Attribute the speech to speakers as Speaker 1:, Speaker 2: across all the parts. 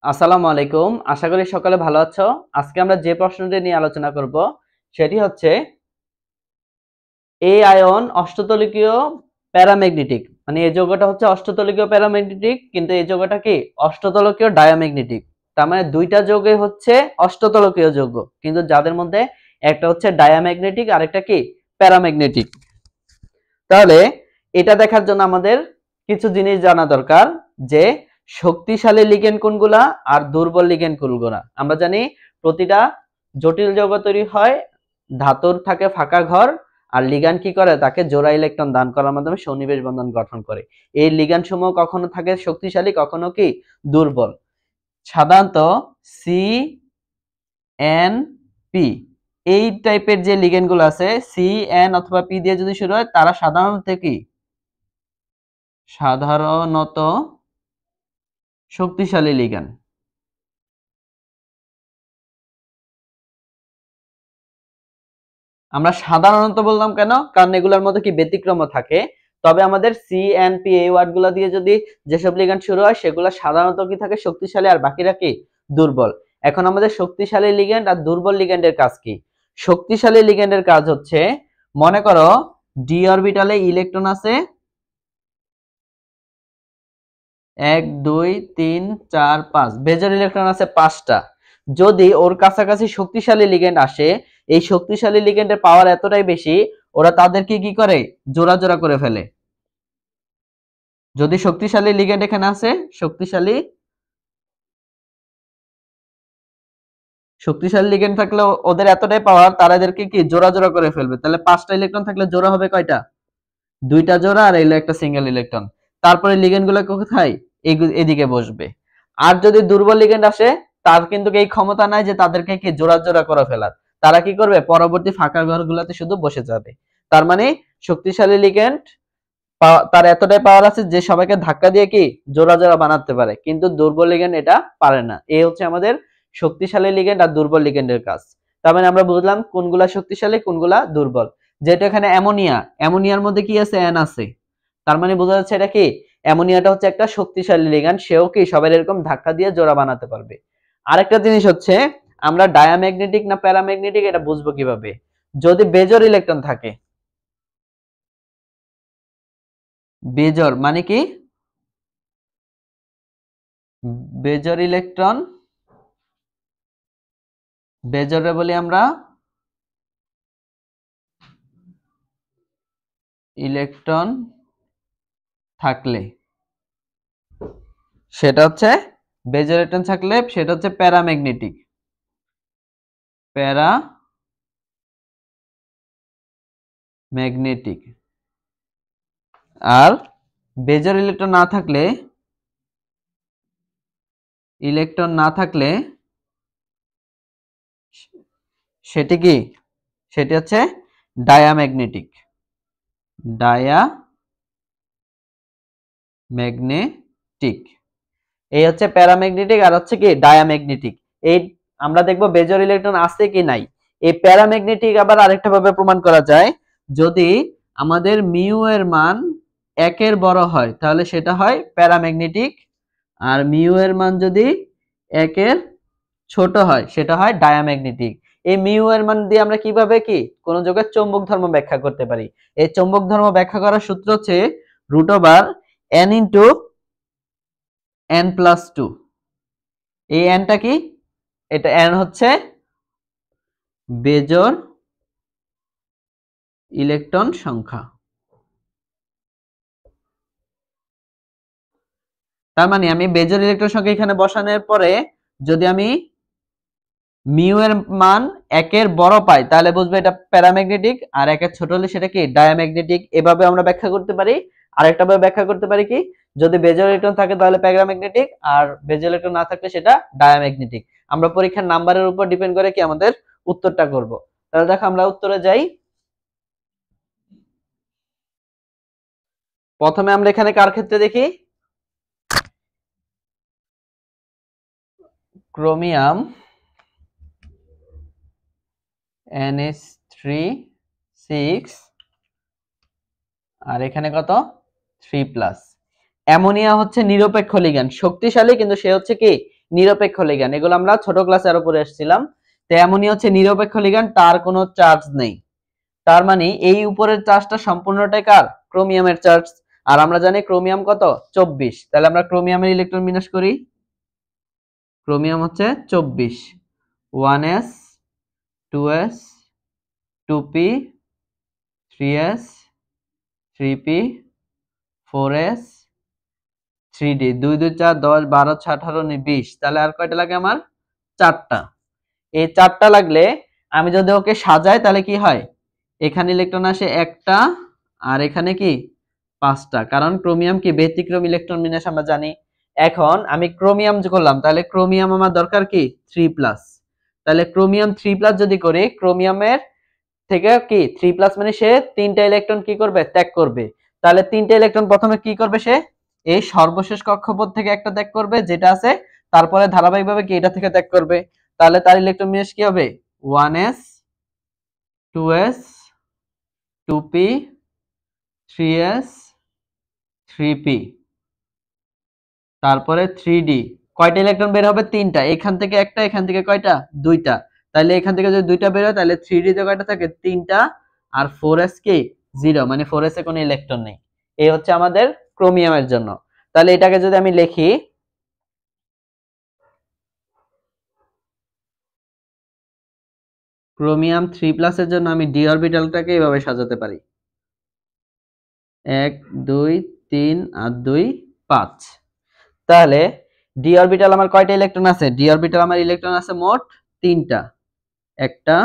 Speaker 1: আসসালামু আলাইকুম। আশা করি সকলে ভালো আছো। আজকে আমরা যে প্রশ্নটি নিয়ে আলোচনা করব সেটি হচ্ছে এই আয়ন অষ্টতলিকীয় প্যারাম্যাগনেটিক। মানে এই যৌগটা হচ্ছে অষ্টতলিকীয় প্যারাম্যাগনেটিক, কিন্তু এই যৌগটা কি অষ্টতলকীয় ডায়াম্যাগনেটিক। তার মানে দুইটা যৌগই হচ্ছে অষ্টতলকীয় যৌগ, কিন্তু যাদের মধ্যে একটা হচ্ছে ডায়াম্যাগনেটিক আর একটা কি প্যারাম্যাগনেটিক। তাহলে এটা দেখার জন্য আমাদের কিছু জিনিস জানা দরকার, যে শক্তিশালী লিগ্যান্ড কোনগুলা আর দুর্বল লিগ্যান্ড কোনগুলা। আমরা জানি প্রতিটা জটিল যৌগ তৈরি হয় ধাতুর থাকে ফাঁকা ঘর, আর লিগ্যান্ড কি করে তাকে জোড়া ইলেকট্রন দান করার মাধ্যমে সন্নিবেশ বন্ধন গঠন করে। এই লিগ্যান্ড সমূহ কখনো থাকে শক্তিশালী, কখনো কি দুর্বল। সাধারণত সি এন পি এই টাইপের যে লিগ্যান্ড গুলো আছে, সি এন অথবা পি দিয়ে যদি শুরু হয়, তারা সাধারণত শক্তিশালী লিগ্যান্ড। আমরা সাধারণত বললাম কেন? কারণ এগুলোর মধ্যে কি ব্যতিক্রম থাকে। তবে আমাদের সি এন পি এই ওয়ার্ড গুলা দিয়ে যদি যেসব লিগ্যান্ড শুরু হয় সেগুলো সাধারণত কি থাকে শক্তিশালী, আর বাকিরা কি দুর্বল। এখন আমাদের শক্তিশালী লিগ্যান্ড আর দুর্বল লিগ্যান্ডের কাজ কি? শক্তিশালী লিগ্যান্ডের কাজ হচ্ছে, মনে করো ডি অরবিটালে ইলেকট্রন আছে 1 2 3 4 5, বেজোর ইলেকট্রন আছে 5টা। যদি ওর কাছাকাছি শক্তিশালী লিগ্যান্ড আসে, এই শক্তিশালী লিগ্যান্ডের পাওয়ার এতটাই বেশি, ওরা তাদেরকে কি করে জোড়া জোড়া করে ফেলে। যদি শক্তিশালী লিগ্যান্ড এখানে আছে, শক্তিশালী লিগ্যান্ড থাকলে ওদের এতটাই পাওয়ার, তারা এদেরকে কি জোড়া জোড়া করে ফেলবে। তাহলে 5টা ইলেকট্রন থাকলে জোড়া হবে কয়টা? 2টা জোড়া, আর এলো একটা সিঙ্গেল ইলেকট্রন। তারপরে লিগ্যান্ড গুলো কোথায়? এদিকে বসবে। আর যদি দুর্বল লিগ্যান্ড আসে, তার কিন্তু এই ক্ষমতা নাই যে তাদেরকে কি জোড়া জোড়া করে ফেলার। তারা কি করবে? পরবর্তী ফাঁকা ঘরগুলোতে শুধু বসে যাবে। তার মানে শক্তিশালী লিগ্যান্ড তার এতটাই পাওয়ার আছে যে সবাইকে ধাক্কা দিয়ে কি জোড়া জোড়া বানাতে পারে, কিন্তু দুর্বল লিগ্যান্ড এটা পারে না। এই হচ্ছে আমাদের শক্তিশালী লিগ্যান্ড আর দুর্বল লিগ্যান্ডের কাজ। তার মানে আমরা বুঝলাম কোনগুলা শক্তিশালী কোনগুলা দুর্বল। যেটা এখানে অ্যামোনিয়া, অ্যামোনিয়ার মধ্যে কি আছে? এন আছে। তার মানে বোঝা যাচ্ছে এটা কি অ্যামোনিয়াটা হচ্ছে একটা শক্তিশালী লিগ্যান্ড, সেও কি সবাই এরকম ধাক্কা দিয়ে জোড়া বানাতে পারবে। আরেকটা জিনিস হচ্ছে, আমরা ডায়াম্যাগনেটিক না প্যারাম্যাগনেটিক এটা বুঝবো কিভাবে? যদি বেজোর ইলেকট্রন থাকে। বেজোর মানে কি? বেজোর ইলেকট্রন, বেজোরে বলি আমরা ইলেকট্রন থাকলে, সেটা হচ্ছে বেজোর ইলেকট্রন থাকলে সেটা হচ্ছে প্যারাম্যাগনেটিক। প্যারাম্যাগনেটিক। আর বেজোর ইলেকট্রন না থাকলে সেটি কি? সেটি হচ্ছে ডায়াম্যাগনেটিক। ডায়াম্যাগনেটিক। এই হচ্ছে প্যারাম্যাগনেটিক আর হচ্ছে কি ডায়াম্যাগনেটিক। এই আমরা দেখব বেজোর ইলেকট্রন আছে কি নাই। এই প্যারাম্যাগনেটিক আবার আরেকটা ভাবে প্রমাণ করা যায়, যদি আমাদের মিউ এর মান 1 এর বড় হয় তাহলে সেটা হয় প্যারাম্যাগনেটিক, আর মিউ এর মান যদি 1 এর ছোট হয় সেটা হয় ডায়াম্যাগনেটিক। এই মিউ এর মান দিয়ে আমরা কিভাবে কি কোন যৌগের চৌম্বক ধর্ম ব্যাখ্যা করতে পারি? এই চৌম্বক ধর্ম ব্যাখ্যা করার সূত্র হচ্ছে √n * n+2। এই nটা কি? এটা n হচ্ছে বেজোর ইলেকট্রন সংখ্যা। তার মানে আমি বেজোর ইলেকট্রন সংখ্যা এখানে বসানোর পরে যদি আমি মিউ এর মান 1 এর বড় পাই তাহলে বুঝবে এটা প্যারাম্যাগনেটিক, আর 1 এর ছোট হলে সেটা কি ডায়াম্যাগনেটিক। এভাবে আমরা ব্যাখ্যা করতে পারি। আরেকটা ভাবে ব্যাখ্যা করতে পারি কি, যদি বেজোর ইলেকট্রন থাকে তাহলে প্যারাম্যাগনেটিক, আর বেজোর ইলেকট্রন না থাকলে সেটা ডায়াম্যাগনেটিক। আমরা পরীক্ষার নাম্বারের উপর ডিপেন্ড করে কি আমাদের উত্তরটা করব। তাহলে দেখো আমরা উত্তরে যাই। প্রথমে আমরা এখানে কার ক্ষেত্রে দেখি, ক্রোমিয়াম NH3 6, আর এখানে কত 3+। অ্যামোনিয়া হচ্ছে নিরপেক্ষ লিগ্যান্ড, শক্তিশালী কিন্তু সে হচ্ছে কি নিরপেক্ষ লিগ্যান্ড, এগুলো আমরা ছোট ক্লাসে আরো পড়ে আসছিলাম। তো অ্যামোনিয়া হচ্ছে নিরপেক্ষ লিগ্যান্ড, তার কোনো চার্জ নেই। তার মানে এই উপরের চার্জটা সম্পূর্ণটাই কার? ক্রোমিয়ামের চার্জ। আর আমরা জানি ক্রোমিয়াম কত? 24। তাহলে আমরা ক্রোমিয়ামের ইলেকট্রন বিন্যাস করি। ক্রোমিয়াম হচ্ছে 24, 1s 2s 2p 3s 3p 4s 3d, 2 2 4 10 12 18 19 20। তাহলে আর কয়টা লাগে আমার? 4টা। এই 4টা লাগলে আমি যদি ওকে সাজাই তাহলে কি হয়? এখানে ইলেকট্রন আসে একটা, আর এখানে কি 5টা, কারণ ক্রোমিয়াম কি ব্যতিক্রম ইলেকট্রন বিন্যাস আমরা জানি। এখন আমি ক্রোমিয়াম করলাম, তাহলে ক্রোমিয়াম আমার দরকার কি 3+। তাহলে ক্রোমিয়াম 3+ যদি করি, ক্রোমিয়ামের থেকে কি 3+ মানে সে 3টা ইলেকট্রন কি করবে? ত্যাগ করবে। তাহলে 3টা ইলেকট্রন প্রথমে কি করবে? সে এই সর্বশেষ কক্ষপথ থেকে একটা ত্যাগ করবে যেটা আছে, তারপরে ধারাবাহিকভাবে কি এটা থেকে ত্যাগ করবে। তাহলে তার ইলেকট্রন বিন্যাস কি হবে? 1s 2s 2p 3s 3p, তারপরে 3d। কয়টা ইলেকট্রন বের হবে? 3টা। এখান থেকে একটা, এখান থেকে কয়টা? 2টা। তাহলে এখান থেকে যদি 2টা বের হয় তাহলে 3d তে কয়টা থাকে? 3টা। আর 4s কি 0, মানে 4s এ কোনো ইলেকট্রন নেই। এই হচ্ছে আমাদের ক্রোমিয়ামের জন্য। তাহলে এটাকে যদি আমি লিখি, ক্রোমিয়াম 3+ এর জন্য আমি ডি অরবিটালটাকে এভাবে সাজাতে পারি, 1 2 3 আর 2 5। তাহলে ডি অরবিটাল আমার কয়টা ইলেকট্রন আছে? ডি অরবিটাল আমার ইলেকট্রন আছে মোট 3টা, একটা,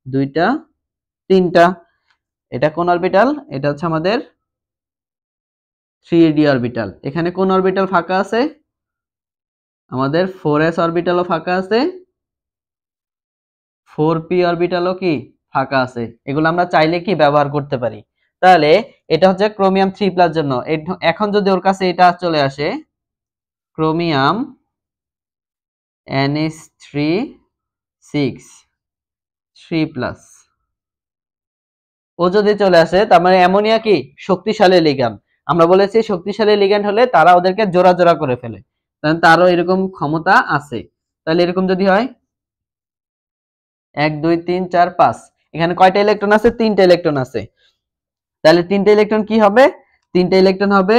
Speaker 1: দুইটা, 3টা। এটা কোন অরবিটাল? এটা হচ্ছে আমাদের 3d অরবিটাল। এখানে কোন অরবিটাল ফাঁকা আছে? আমাদের 4s অরবিটালও ফাঁকা আছে, 4p অরবিটালও কি ফাঁকা আছে। এগুলো আমরা চাইলে কি ব্যবহার করতে পারি। তাহলে এটা হচ্ছে ক্রোমিয়াম 3+ জন্য। এখন যদি ওর কাছে এটা চলে আসে, ক্রোমিয়াম NH3 6 3+, ও যদি চলে আসে, তার মানে অ্যামোনিয়া কি শক্তিশালী লিগ্যান্ড। আমরা বলেছি শক্তিশালী লিগ্যান্ড হলে তারা ওদেরকে জোড়া জোড়া করে ফেলে, তাহলে তারও এরকম ক্ষমতা আছে। তাহলে এরকম যদি হয় 1 2 3 4 5, এখানে কয়টা ইলেকট্রন আছে? 3টা ইলেকট্রন আছে। তাহলে 3টা ইলেকট্রন কি হবে? 3টা ইলেকট্রন হবে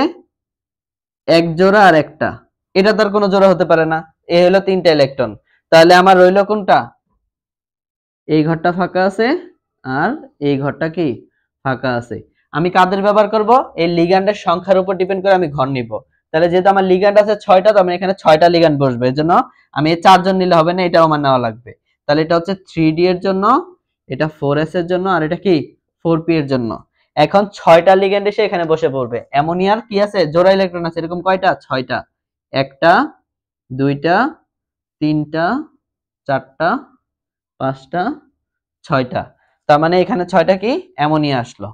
Speaker 1: এক জোড়া আর একটা, এটা তার কোনো জোড়া হতে পারে না। এ হলো 3টা ইলেকট্রন। তাহলে আমার রইল কোনটা? এই ঘরটা ফাঁকা আছে, আর এই ঘরটা কি ফাঁকা আছে। আমি কাদের ব্যবহার করব? এই লিগ্যান্ডের সংখ্যার উপর ডিপেন্ড করে আমি ঘর নিব। তাহলে যেহেতু আমার লিগ্যান্ড আছে 6টা, তো আমি এখানে 6টা লিগ্যান্ড বসবে, এজন্য আমি এই 4 জন নিলে হবে না, এটাও আমার নেওয়া লাগবে। তাহলে এটা হচ্ছে 3d এর জন্য, এটা 4s এর জন্য, আর এটা কি 4p এর জন্য। এখন 6টা লিগ্যান্ড এসে এখানে বসে পড়বে। অ্যামোনিয়ার কি আছে? জোড়া ইলেকট্রন আছে, এরকম কয়টা? 6টা, একটা, দুইটা, তিনটা, চারটা, 5টা, 6টা। তার মানে এখানে 6টা কি অ্যামোনিয়া আসলো।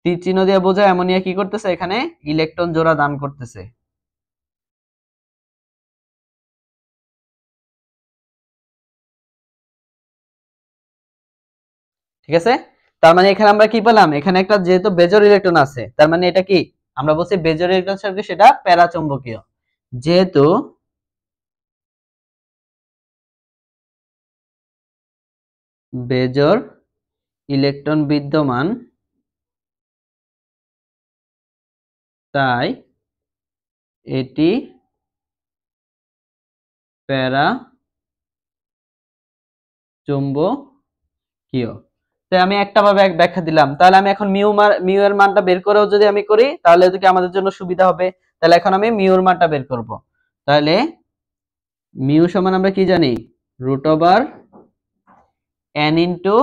Speaker 1: তীর চিহ্ন দিয়ে বোঝায় অ্যামোনিয়া কি করতেছে? এখানে ইলেকট্রন জোড়া দান করতেছে। ঠিক আছে? তার মানে এখানে আমরা কি পেলাম? এখানে একটা যেহেতু বেজোর ইলেকট্রন আছে, তার মানে এটা কি আমরা বলছি বেজোর ইলেকট্রন সাথে সেটা প্যারাচুম্বকীয়। যেহেতু বেজোর ইলেকট্রন বিদ্যমান, তাই এটি প্যারাচুম্বকীয়। তাই আমি একটা ভাবে এক ব্যাখ্যা দিলাম। তাহলে আমি এখন মিউ এর মানটা বের করেও যদি আমি করি, তাহলে এদিকে আমাদের জন্য সুবিধা হবে। তাহলে এখন আমি মিউর মানটা বের করব। তাহলে মিউ সমান আমরা কি জানি? √n into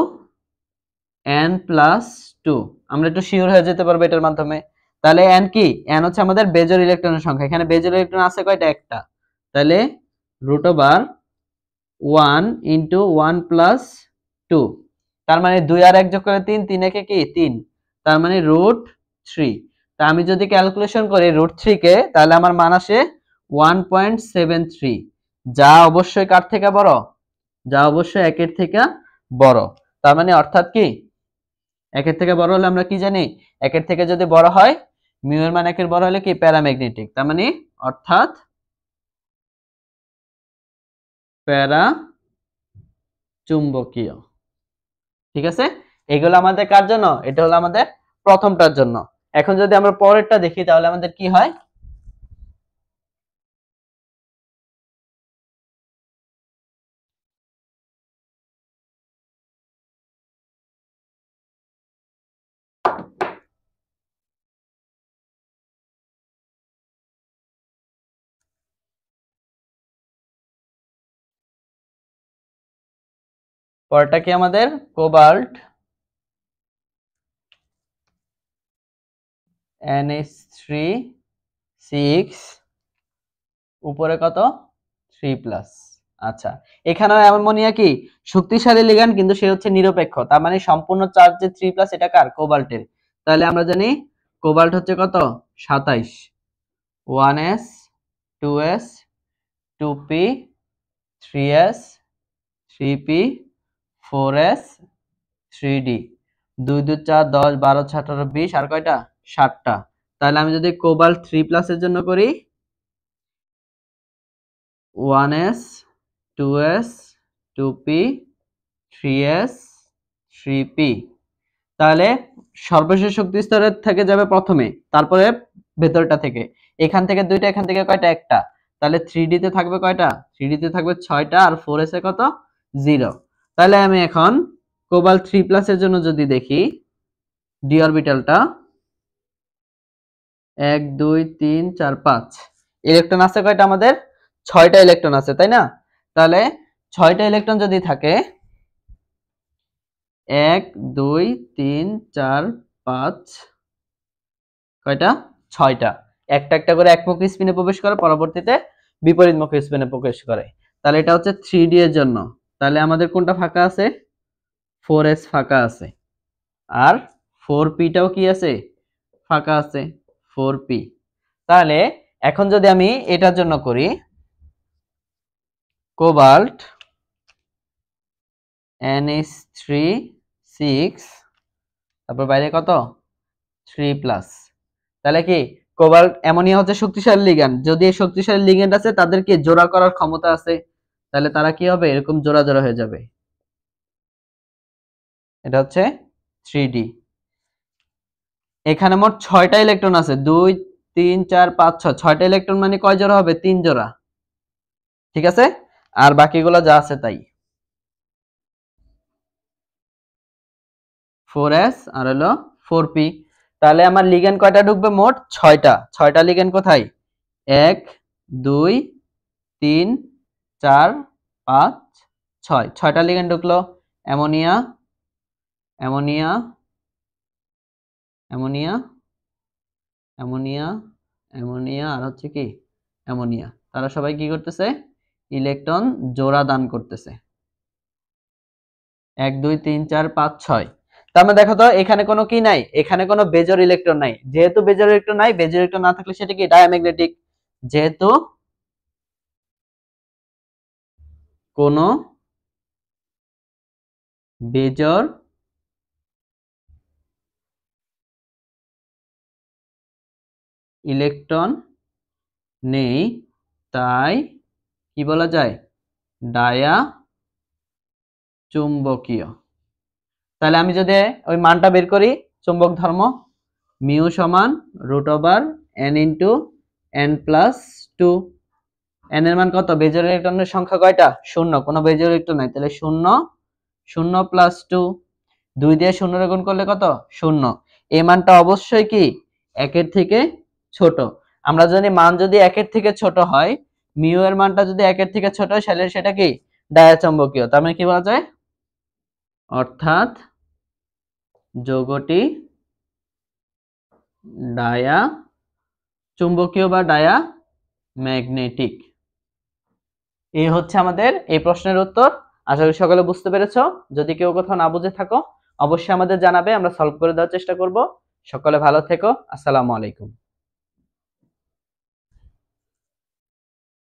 Speaker 1: n+2। আমরা একটু শিওর হয়ে যেতে পারবো এটার মাধ্যমে। তাহলে n কি? n হচ্ছে আমাদের বেজোর ইলেকট্রনের সংখ্যা। এখানে বেজোর ইলেকট্রন আছে কয়টা? একটা। তাহলে √1 ইনটু 1+2, তার মানে 2 আর 1 যোগ করে 3, 3 একে কি 3, তার মানে √3। তা আমি যদি ক্যালকুলেশন করি √3 কে, তাহলে আমার মান আসে 1.73, যা অবশ্যই কার থেকে বড়? যা অবশ্যই 1 এর থেকে বড়। তার মানে অর্থাৎ কি 1 এর থেকে বড় হলে আমরা কি জানি? 1 এর থেকে যদি বড় হয় মিউ এর মান 1 এর বড় হলে কি প্যারাম্যাগনেটিক, তার মানে অর্থাৎ প্যারা চুম্বকীয়। ঠিক আছে, এগুলো আমাদের কার জন্য? এটা হলো আমাদের প্রথমটার জন্য। এখন যদি আমরা পরেরটা দেখি তাহলে আমাদের কি হয়? পরেরটা কি আমাদের? কোবাল্ট NH3 6, উপরে কত? 3+। আচ্ছা, এখানেও অ্যামোনিয়া কি শক্তিশালী লিগ্যান্ড, কিন্তু সে হচ্ছে নিরপেক্ষ, তার মানে সম্পূর্ণ চার্জ যে 3+, এটা কার? কোবাল্টের। তাহলে আমরা জানি কোবাল্ট হচ্ছে কত? 27। 1s 2s 2p 3s 3p 4s 3d 2 2 4 10 12 18 20 আর কয়টা? 7টা। তাহলে আমি যদি কোবাল্ট 3+ এর জন্য করি 1s 2s 2p 3s 3p, তাহলে সর্বশেষ শক্তি স্তরের থেকে যাবে প্রথমে, তারপরে ভেতরটা থেকে, এখান থেকে দুইটা, এখান থেকে কয়টা? একটা। তাহলে 3d তে থাকবে কয়টা? 3d তে থাকবে 6টা, আর 4s এ কত? 0। তাহলে আমি এখন কোবাল্ট 3+ এর জন্য যদি দেখি ডি অরবিটালটা 1 2 3 4 5 ইলেকট্রন আছে কয়টা আমাদের? 6টা ইলেকট্রন আছে, তাই না? তাহলে 6টা ইলেকট্রন যদি থাকে 1 2 3 4 5 কয়টা? 6টা। একটা একটা করে একমুখী স্পিনে প্রবেশ করে, পরবর্তীতে বিপরীতমুখী স্পিনে প্রবেশ করে। তাহলে এটা হচ্ছে 3d এর জন্য। তাহলে আমাদের কোনটা ফাঁকা আছে? 4s ফাঁকা আছে, আর 4p টাও কি আছে? ফাঁকা আছে, 4p। তাহলে এখন যদি আমি এটার জন্য করি কোবাল্ট NH3 6, তারপর বাইরে কত? 3+। তাহলে কি কোবাল্ট অ্যামোনিয়া হচ্ছে শক্তিশালী লিগ্যান্ড, যদি এই শক্তিশালী লিগ্যান্ড আছে তাদেরকে জোড়া করার ক্ষমতা আছে, তাহলে তারা কি হবে? এরকম জোড়া জোড়া হয়ে যাবে। এটা হচ্ছে 3d। এখানে মোট 6টা ইলেকট্রন আছে, 2 3 4 5 6, 6টা ইলেকট্রন মানে কয় জোড়া হবে? 3 জোড়া। ঠিক আছে, আর বাকিগুলো যা আছে তাই। 4s আর হলো 4p। তাহলে আমার লিগ্যান্ড কয়টা ঢুকবে? মোট 6টা। 6টা লিগ্যান্ড কোথায়? 1 2 3 4 5 6, 6টা লিগ্যান্ড ঢুকলো। Ammonia ammonia ammonia ammonia ammonia আর হচ্ছে কি? অ্যামোনিয়া। তারা সবাই কি করতেছে? ইলেকট্রন জোড়া দান করতেছে। 1 2 3 4 5 6। তার মানে দেখো তো এখানে কোনো কি নাই? এখানে কোনো বেজোর ইলেকট্রন নাই। যেহেতু বেজোর ইলেকট্রন নাই, বেজোর ইলেকট্রন না থাকলে সেটা কি? ডায়াম্যাগনেটিক। যেহেতু কোনো বেজোর ইলেকট্রন নেই, তাই কি বলা যায়? ডায়া চুম্বকীয়। তাহলে আমি যদি ওই মানটা বের করি, চুম্বক ধর্ম মিউ সমান √n * n+2। n এর মান কত? বেজোর ইলেকট্রনের সংখ্যা কয়টা? 0। কোনো বেজোর ইলেকট্রন নাই, তাহলে 0 0 + 2, 2 দিয়ে 0 গুণ করলে কত? 0। এই মানটা অবশ্যই কি? 1 এর থেকে ছোট। আমরা জানি মান যদি 1 এর থেকে ছোট হয়, মিউ এর মানটা যদি 1 এর থেকে ছোট হয়, তাহলে সেটা কি? ডায়াচুম্বকীয়। তার মানে কি বলা যায়? অর্থাৎ যৌগটি ডায়া চুম্বকীয় বা ডায়া ম্যাগনেটিক। এই হচ্ছে আমাদের এই প্রশ্নের উত্তর। আশা করি সকলে বুঝতে পেরেছো। যদি কেউ কোথাও না বুঝে থাকো অবশ্যই আমাদের জানাবে, আমরা সলভ করে দেওয়ার চেষ্টা করব। সকলে ভালো থেকো। আসসালামু আলাইকুম।